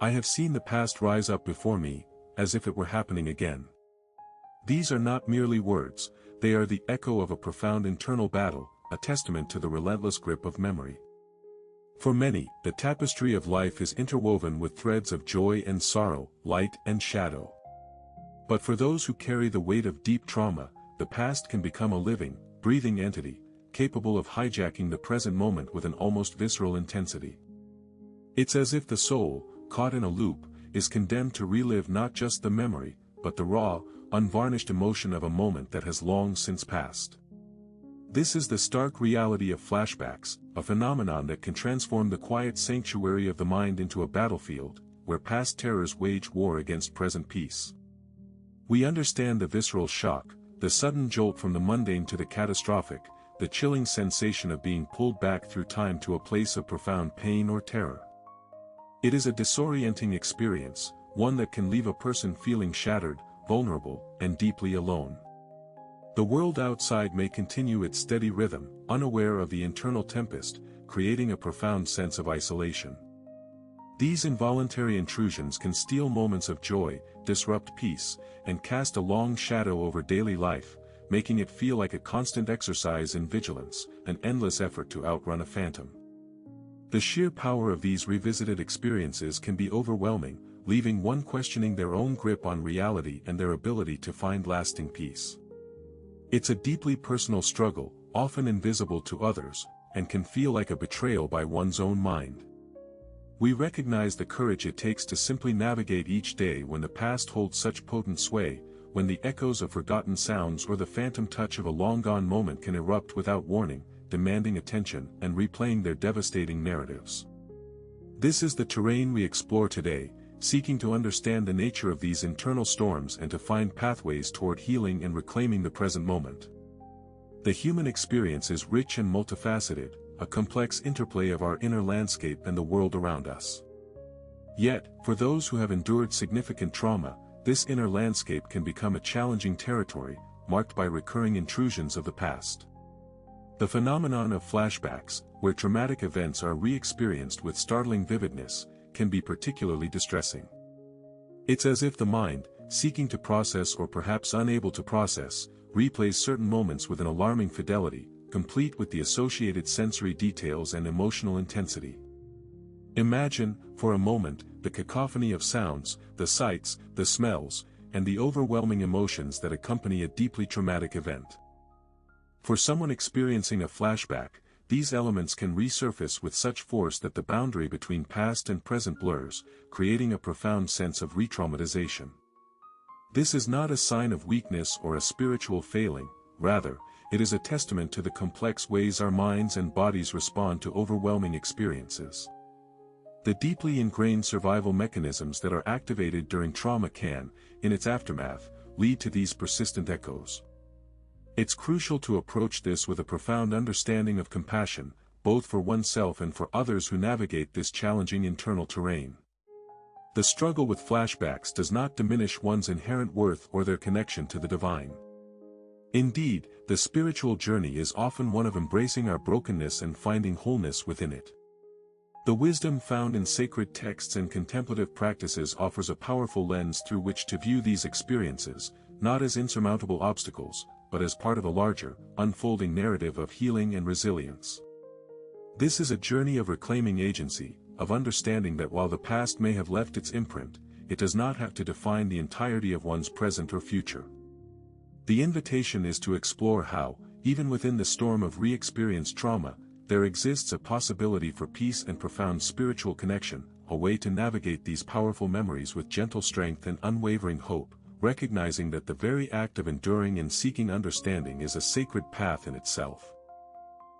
I have seen the past rise up before me, as if it were happening again. These are not merely words, they are the echo of a profound internal battle, a testament to the relentless grip of memory. For many, the tapestry of life is interwoven with threads of joy and sorrow, light and shadow. But for those who carry the weight of deep trauma, the past can become a living, breathing entity, capable of hijacking the present moment with an almost visceral intensity. It's as if the soul, caught in a loop, is condemned to relive not just the memory, but the raw, unvarnished emotion of a moment that has long since passed. This is the stark reality of flashbacks, a phenomenon that can transform the quiet sanctuary of the mind into a battlefield, where past terrors wage war against present peace. We understand the visceral shock, the sudden jolt from the mundane to the catastrophic, the chilling sensation of being pulled back through time to a place of profound pain or terror. It is a disorienting experience, one that can leave a person feeling shattered, vulnerable, and deeply alone. The world outside may continue its steady rhythm, unaware of the internal tempest, creating a profound sense of isolation. These involuntary intrusions can steal moments of joy, disrupt peace, and cast a long shadow over daily life, making it feel like a constant exercise in vigilance, an endless effort to outrun a phantom. The sheer power of these revisited experiences can be overwhelming, leaving one questioning their own grip on reality and their ability to find lasting peace. It's a deeply personal struggle, often invisible to others, and can feel like a betrayal by one's own mind. We recognize the courage it takes to simply navigate each day when the past holds such potent sway, when the echoes of forgotten sounds or the phantom touch of a long-gone moment can erupt without warning, demanding attention and replaying their devastating narratives. This is the terrain we explore today, seeking to understand the nature of these internal storms and to find pathways toward healing and reclaiming the present moment. The human experience is rich and multifaceted, a complex interplay of our inner landscape and the world around us. Yet, for those who have endured significant trauma, this inner landscape can become a challenging territory, marked by recurring intrusions of the past. The phenomenon of flashbacks, where traumatic events are re-experienced with startling vividness, can be particularly distressing. It's as if the mind, seeking to process or perhaps unable to process, replays certain moments with an alarming fidelity, complete with the associated sensory details and emotional intensity. Imagine, for a moment, the cacophony of sounds, the sights, the smells, and the overwhelming emotions that accompany a deeply traumatic event. For someone experiencing a flashback, these elements can resurface with such force that the boundary between past and present blurs, creating a profound sense of re-traumatization. This is not a sign of weakness or a spiritual failing, rather, it is a testament to the complex ways our minds and bodies respond to overwhelming experiences. The deeply ingrained survival mechanisms that are activated during trauma can, in its aftermath, lead to these persistent echoes. It's crucial to approach this with a profound understanding of compassion, both for oneself and for others who navigate this challenging internal terrain. The struggle with flashbacks does not diminish one's inherent worth or their connection to the divine. Indeed, the spiritual journey is often one of embracing our brokenness and finding wholeness within it. The wisdom found in sacred texts and contemplative practices offers a powerful lens through which to view these experiences, not as insurmountable obstacles, but as part of a larger, unfolding narrative of healing and resilience. This is a journey of reclaiming agency, of understanding that while the past may have left its imprint, it does not have to define the entirety of one's present or future. The invitation is to explore how, even within the storm of re-experienced trauma, there exists a possibility for peace and profound spiritual connection, a way to navigate these powerful memories with gentle strength and unwavering hope, recognizing that the very act of enduring and seeking understanding is a sacred path in itself.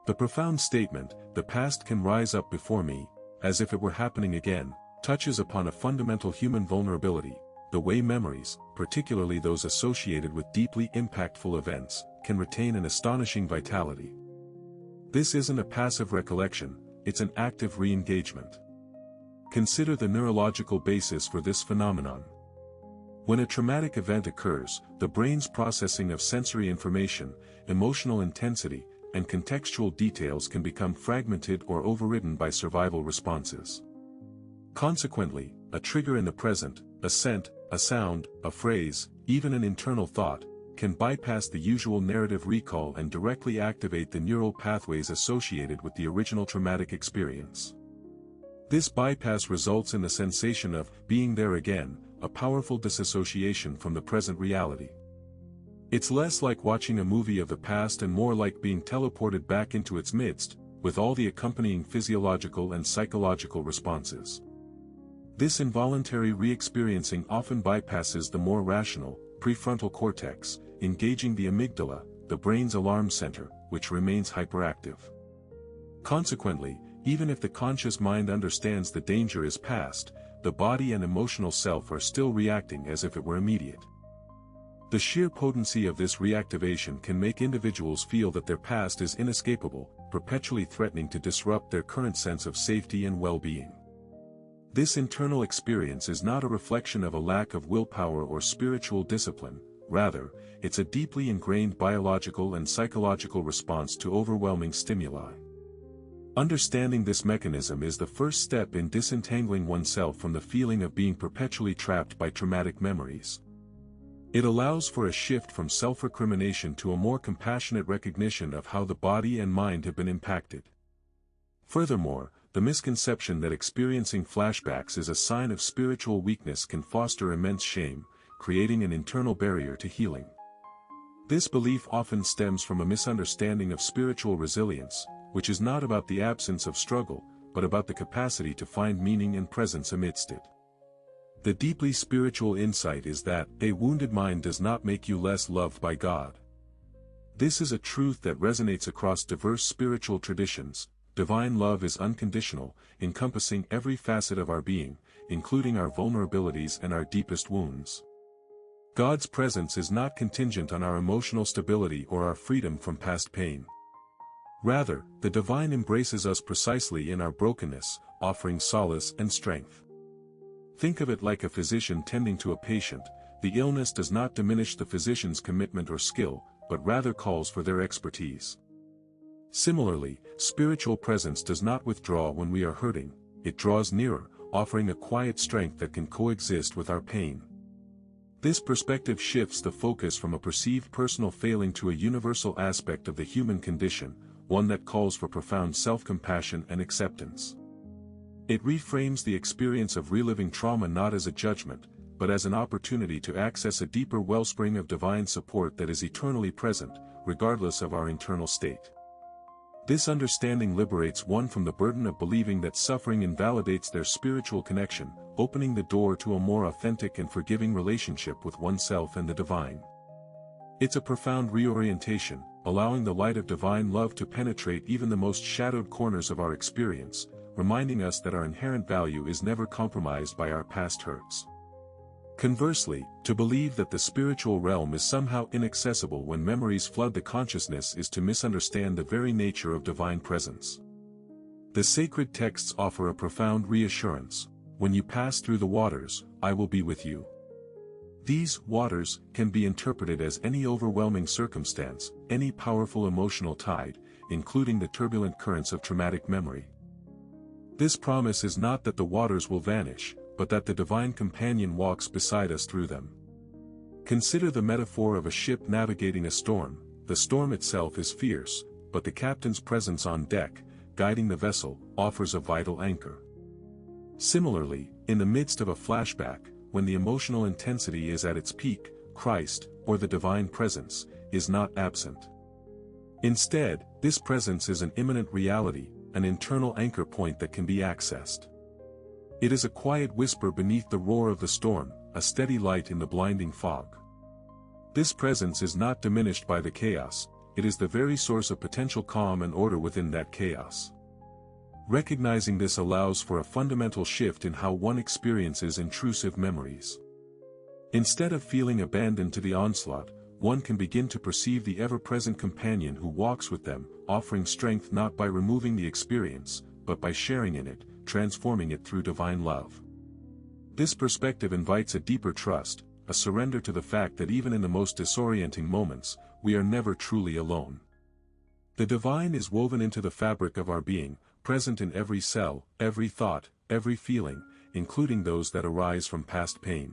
The profound statement, "The past can rise up before me, as if it were happening again," touches upon a fundamental human vulnerability, the way memories, particularly those associated with deeply impactful events, can retain an astonishing vitality. This isn't a passive recollection, it's an active re-engagement. Consider the neurological basis for this phenomenon. When a traumatic event occurs, the brain's processing of sensory information, emotional intensity, and contextual details can become fragmented or overridden by survival responses. Consequently, a trigger in the present, a scent, a sound, a phrase, even an internal thought, can bypass the usual narrative recall and directly activate the neural pathways associated with the original traumatic experience. This bypass results in the sensation of being there again, a powerful disassociation from the present reality. It's less like watching a movie of the past and more like being teleported back into its midst, with all the accompanying physiological and psychological responses. This involuntary re-experiencing often bypasses the more rational, prefrontal cortex, engaging the amygdala, the brain's alarm center, which remains hyperactive. Consequently, even if the conscious mind understands the danger is past, the body and emotional self are still reacting as if it were immediate. The sheer potency of this reactivation can make individuals feel that their past is inescapable, perpetually threatening to disrupt their current sense of safety and well-being. This internal experience is not a reflection of a lack of willpower or spiritual discipline, rather, it's a deeply ingrained biological and psychological response to overwhelming stimuli. Understanding this mechanism is the first step in disentangling oneself from the feeling of being perpetually trapped by traumatic memories. It allows for a shift from self-recrimination to a more compassionate recognition of how the body and mind have been impacted. Furthermore, the misconception that experiencing flashbacks is a sign of spiritual weakness can foster immense shame, creating an internal barrier to healing. This belief often stems from a misunderstanding of spiritual resilience, which is not about the absence of struggle, but about the capacity to find meaning and presence amidst it. The deeply spiritual insight is that a wounded mind does not make you less loved by God. This is a truth that resonates across diverse spiritual traditions. Divine love is unconditional, encompassing every facet of our being, including our vulnerabilities and our deepest wounds. God's presence is not contingent on our emotional stability or our freedom from past pain. Rather, the divine embraces us precisely in our brokenness, offering solace and strength. Think of it like a physician tending to a patient. The illness does not diminish the physician's commitment or skill, but rather calls for their expertise. Similarly, spiritual presence does not withdraw when we are hurting, it draws nearer, offering a quiet strength that can coexist with our pain. This perspective shifts the focus from a perceived personal failing to a universal aspect of the human condition, one that calls for profound self-compassion and acceptance. It reframes the experience of reliving trauma not as a judgment, but as an opportunity to access a deeper wellspring of divine support that is eternally present, regardless of our internal state. This understanding liberates one from the burden of believing that suffering invalidates their spiritual connection, opening the door to a more authentic and forgiving relationship with oneself and the divine. It's a profound reorientation, allowing the light of divine love to penetrate even the most shadowed corners of our experience, reminding us that our inherent value is never compromised by our past hurts. Conversely, to believe that the spiritual realm is somehow inaccessible when memories flood the consciousness is to misunderstand the very nature of divine presence. The sacred texts offer a profound reassurance: when you pass through the waters, I will be with you. These waters can be interpreted as any overwhelming circumstance, any powerful emotional tide, including the turbulent currents of traumatic memory. This promise is not that the waters will vanish, but that the divine companion walks beside us through them. Consider the metaphor of a ship navigating a storm. The storm itself is fierce, but the captain's presence on deck, guiding the vessel, offers a vital anchor. Similarly, in the midst of a flashback, when the emotional intensity is at its peak, Christ, or the divine presence, is not absent. Instead, this presence is an immanent reality, an internal anchor point that can be accessed. It is a quiet whisper beneath the roar of the storm, a steady light in the blinding fog. This presence is not diminished by the chaos, it is the very source of potential calm and order within that chaos. Recognizing this allows for a fundamental shift in how one experiences intrusive memories. Instead of feeling abandoned to the onslaught, one can begin to perceive the ever-present companion who walks with them, offering strength not by removing the experience, but by sharing in it, transforming it through divine love. This perspective invites a deeper trust, a surrender to the fact that even in the most disorienting moments, we are never truly alone. The divine is woven into the fabric of our being, present in every cell, every thought, every feeling, including those that arise from past pain.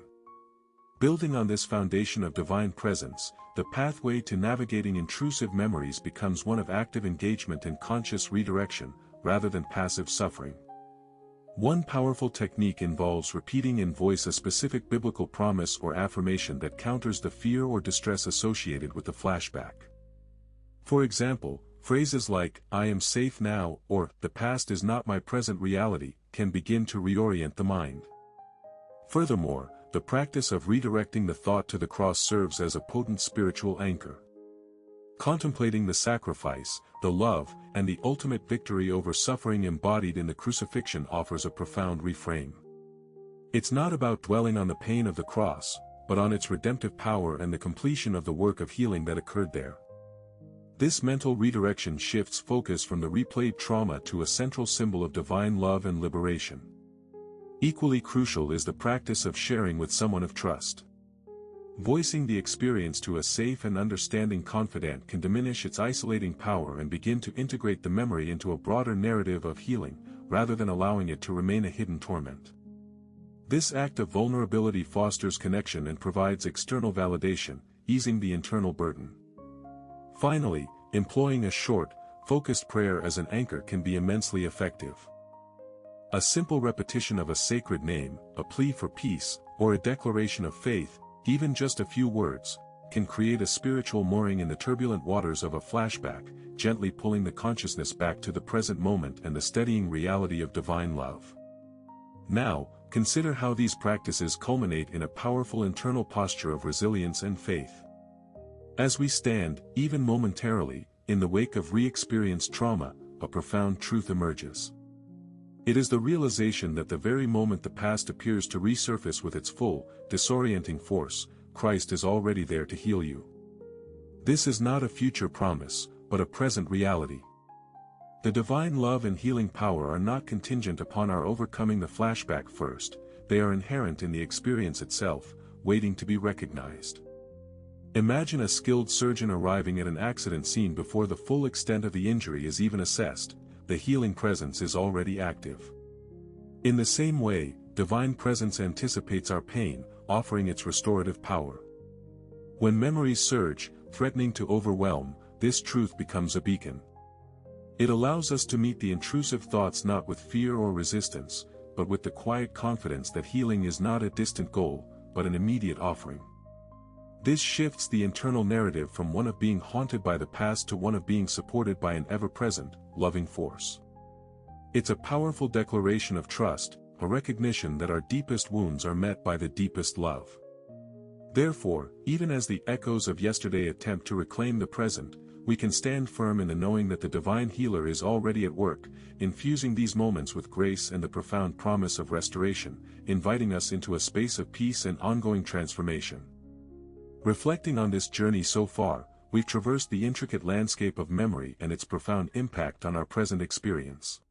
Building on this foundation of divine presence, the pathway to navigating intrusive memories becomes one of active engagement and conscious redirection, rather than passive suffering. One powerful technique involves repeating in voice a specific biblical promise or affirmation that counters the fear or distress associated with the flashback. For example, phrases like, "I am safe now," or "the past is not my present reality," can begin to reorient the mind. Furthermore, the practice of redirecting the thought to the cross serves as a potent spiritual anchor. Contemplating the sacrifice, the love, and the ultimate victory over suffering embodied in the crucifixion offers a profound reframe. It's not about dwelling on the pain of the cross, but on its redemptive power and the completion of the work of healing that occurred there. This mental redirection shifts focus from the replayed trauma to a central symbol of divine love and liberation. Equally crucial is the practice of sharing with someone of trust. Voicing the experience to a safe and understanding confidant can diminish its isolating power and begin to integrate the memory into a broader narrative of healing, rather than allowing it to remain a hidden torment. This act of vulnerability fosters connection and provides external validation, easing the internal burden. Finally, employing a short, focused prayer as an anchor can be immensely effective. A simple repetition of a sacred name, a plea for peace, or a declaration of faith, even just a few words, can create a spiritual mooring in the turbulent waters of a flashback, gently pulling the consciousness back to the present moment and the steadying reality of divine love. Now, consider how these practices culminate in a powerful internal posture of resilience and faith. As we stand, even momentarily, in the wake of re-experienced trauma, a profound truth emerges. It is the realization that the very moment the past appears to resurface with its full, disorienting force, Christ is already there to heal you. This is not a future promise, but a present reality. The divine love and healing power are not contingent upon our overcoming the flashback first, they are inherent in the experience itself, waiting to be recognized. Imagine a skilled surgeon arriving at an accident scene before the full extent of the injury is even assessed. The healing presence is already active. In the same way, divine presence anticipates our pain, offering its restorative power. When memories surge, threatening to overwhelm, this truth becomes a beacon. It allows us to meet the intrusive thoughts not with fear or resistance, but with the quiet confidence that healing is not a distant goal, but an immediate offering. This shifts the internal narrative from one of being haunted by the past to one of being supported by an ever-present, loving force. It's a powerful declaration of trust, a recognition that our deepest wounds are met by the deepest love. Therefore, even as the echoes of yesterday attempt to reclaim the present, we can stand firm in the knowing that the divine healer is already at work, infusing these moments with grace and the profound promise of restoration, inviting us into a space of peace and ongoing transformation. Reflecting on this journey so far, we've traversed the intricate landscape of memory and its profound impact on our present experience.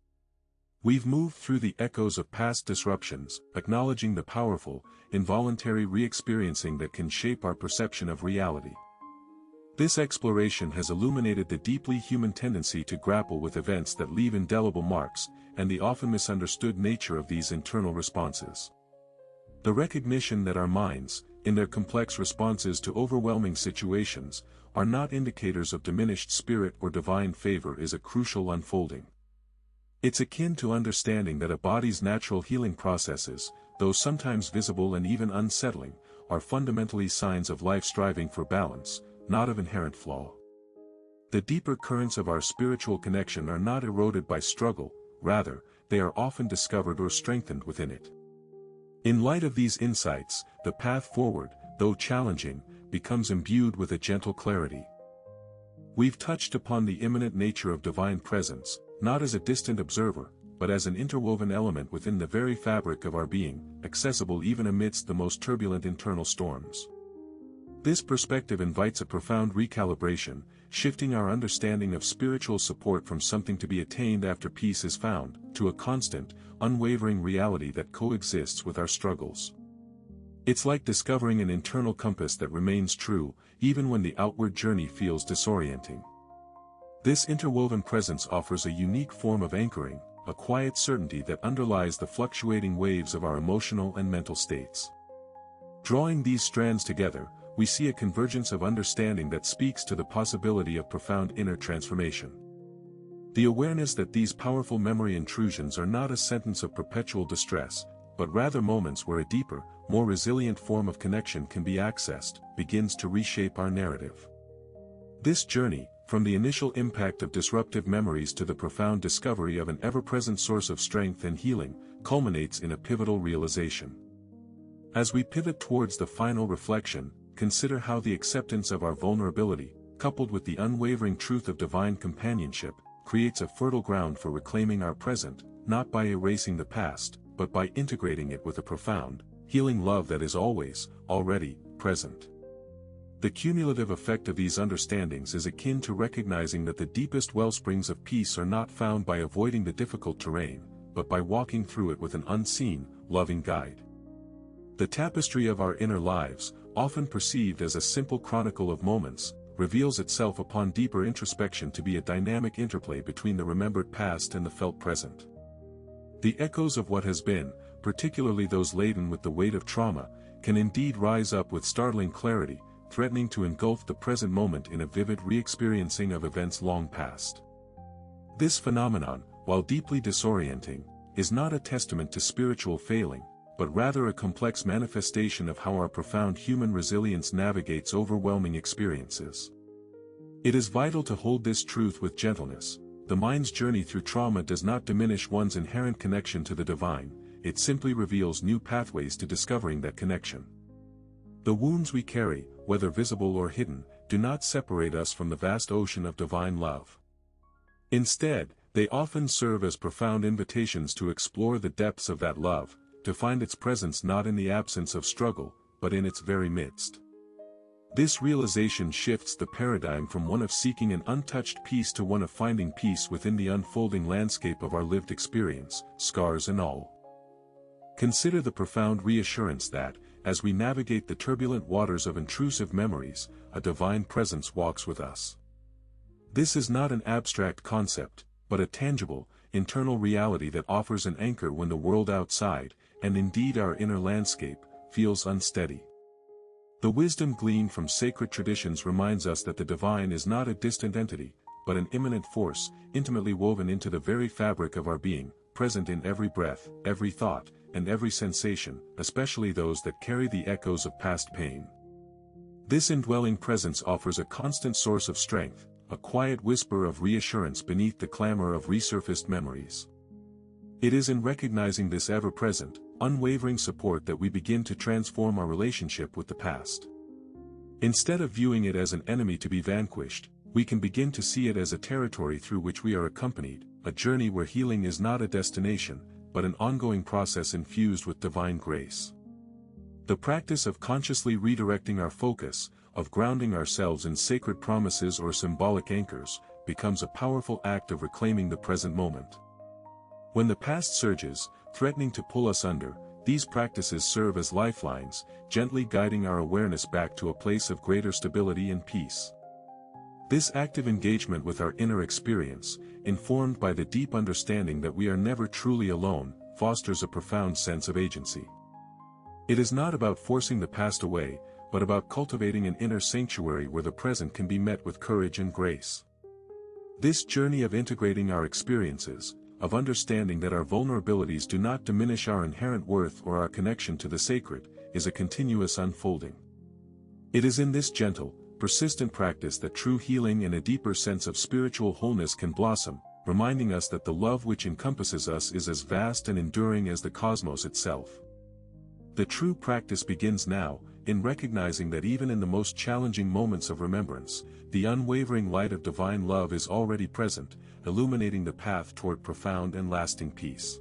We've moved through the echoes of past disruptions, acknowledging the powerful, involuntary re-experiencing that can shape our perception of reality. This exploration has illuminated the deeply human tendency to grapple with events that leave indelible marks, and the often misunderstood nature of these internal responses. The recognition that our minds, in their complex responses to overwhelming situations, are not indicators of diminished spirit or divine favor is a crucial unfolding. It's akin to understanding that a body's natural healing processes, though sometimes visible and even unsettling, are fundamentally signs of life striving for balance, not of inherent flaw. The deeper currents of our spiritual connection are not eroded by struggle, rather, they are often discovered or strengthened within it. In light of these insights, the path forward, though challenging, becomes imbued with a gentle clarity. We've touched upon the immanent nature of divine presence, not as a distant observer, but as an interwoven element within the very fabric of our being, accessible even amidst the most turbulent internal storms. This perspective invites a profound recalibration, shifting our understanding of spiritual support from something to be attained after peace is found, to a constant, unwavering reality that coexists with our struggles. It's like discovering an internal compass that remains true, even when the outward journey feels disorienting. This interwoven presence offers a unique form of anchoring, a quiet certainty that underlies the fluctuating waves of our emotional and mental states. Drawing these strands together, we see a convergence of understanding that speaks to the possibility of profound inner transformation. The awareness that these powerful memory intrusions are not a sentence of perpetual distress, but rather moments where a deeper, more resilient form of connection can be accessed, begins to reshape our narrative. This journey, from the initial impact of disruptive memories to the profound discovery of an ever-present source of strength and healing, culminates in a pivotal realization. As we pivot towards the final reflection, consider how the acceptance of our vulnerability, coupled with the unwavering truth of divine companionship, creates a fertile ground for reclaiming our present, not by erasing the past, but by integrating it with a profound, healing love that is always, already, present. The cumulative effect of these understandings is akin to recognizing that the deepest wellsprings of peace are not found by avoiding the difficult terrain, but by walking through it with an unseen, loving guide. The tapestry of our inner lives, often perceived as a simple chronicle of moments, reveals itself upon deeper introspection to be a dynamic interplay between the remembered past and the felt present. The echoes of what has been, particularly those laden with the weight of trauma, can indeed rise up with startling clarity, threatening to engulf the present moment in a vivid re-experiencing of events long past. This phenomenon, while deeply disorienting, is not a testament to spiritual failing, but rather a complex manifestation of how our profound human resilience navigates overwhelming experiences. It is vital to hold this truth with gentleness. The mind's journey through trauma does not diminish one's inherent connection to the divine, it simply reveals new pathways to discovering that connection. The wounds we carry, whether visible or hidden, do not separate us from the vast ocean of divine love. Instead, they often serve as profound invitations to explore the depths of that love, to find its presence not in the absence of struggle, but in its very midst. This realization shifts the paradigm from one of seeking an untouched peace to one of finding peace within the unfolding landscape of our lived experience, scars and all. Consider the profound reassurance that, as we navigate the turbulent waters of intrusive memories, a divine presence walks with us. This is not an abstract concept, but a tangible, internal reality that offers an anchor when the world outside, and indeed our inner landscape, feels unsteady. The wisdom gleaned from sacred traditions reminds us that the divine is not a distant entity, but an immanent force, intimately woven into the very fabric of our being, present in every breath, every thought, and every sensation, especially those that carry the echoes of past pain. This indwelling presence offers a constant source of strength, a quiet whisper of reassurance beneath the clamor of resurfaced memories. It is in recognizing this ever-present, unwavering support that we begin to transform our relationship with the past. Instead of viewing it as an enemy to be vanquished, we can begin to see it as a territory through which we are accompanied, a journey where healing is not a destination, but an ongoing process infused with divine grace. The practice of consciously redirecting our focus, of grounding ourselves in sacred promises or symbolic anchors, becomes a powerful act of reclaiming the present moment. When the past surges, threatening to pull us under, these practices serve as lifelines, gently guiding our awareness back to a place of greater stability and peace. This active engagement with our inner experience, informed by the deep understanding that we are never truly alone, fosters a profound sense of agency. It is not about forcing the past away, but about cultivating an inner sanctuary where the present can be met with courage and grace. This journey of integrating our experiences, of understanding that our vulnerabilities do not diminish our inherent worth or our connection to the sacred, is a continuous unfolding. It is in this gentle, persistent practice that true healing and a deeper sense of spiritual wholeness can blossom, reminding us that the love which encompasses us is as vast and enduring as the cosmos itself. The true practice begins now, in recognizing that even in the most challenging moments of remembrance, the unwavering light of divine love is already present, illuminating the path toward profound and lasting peace.